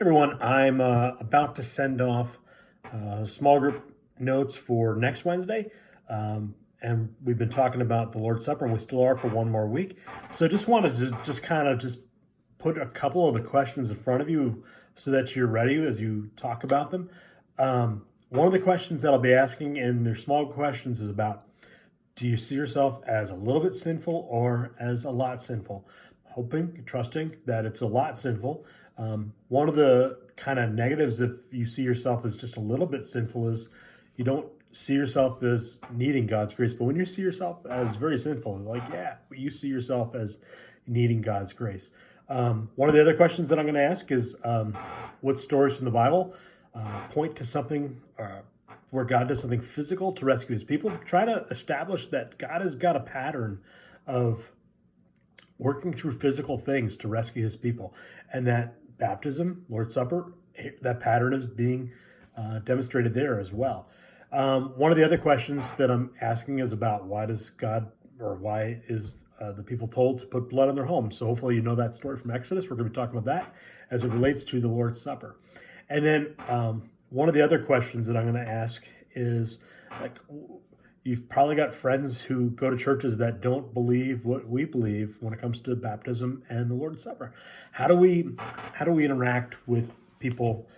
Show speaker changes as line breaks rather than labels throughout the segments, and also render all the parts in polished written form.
Everyone, I'm about to send off small group notes for next Wednesday. And we've been talking about the Lord's Supper, and we still are for one more week. So just wanted to just put a couple of the questions in front of you so that you're ready as you talk about them. One of the questions that I'll be asking in their small questions is about, do you see yourself as a little bit sinful or as a lot sinful? Hoping, trusting that it's a lot sinful. One of the kind of negatives, if you see yourself as just a little bit sinful, is you don't see yourself as needing God's grace. But when you see yourself as very sinful, like, yeah, you see yourself as needing God's grace. One of the other questions that I'm going to ask is what stories from the Bible point to something where God does something physical to rescue his people. Try to establish that God has got a pattern of working through physical things to rescue his people, and that baptism, Lord's Supper, that pattern is being demonstrated there as well. One of the other questions that I'm asking is about why does God, or why is the people told to put blood on their homes? So hopefully you know that story from Exodus. We're going to be talking about that as it relates to the Lord's Supper. And then one of the other questions that I'm going to ask is, like, you've probably got friends who go to churches that don't believe what we believe when it comes to baptism and the Lord's Supper. How do we interact with people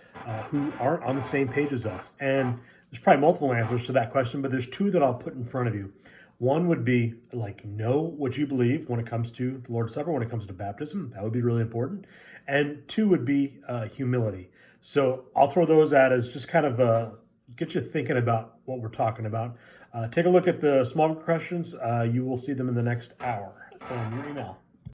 who aren't on the same page as us? And there's probably multiple answers to that question, but there's two that I'll put in front of you. One would be, like, know what you believe when it comes to the Lord's Supper, when it comes to baptism. That would be really important. And two would be humility. So I'll throw those out as just kind of get you thinking about what we're talking about. Take a look at the small group questions. You will see them in the next hour on your email.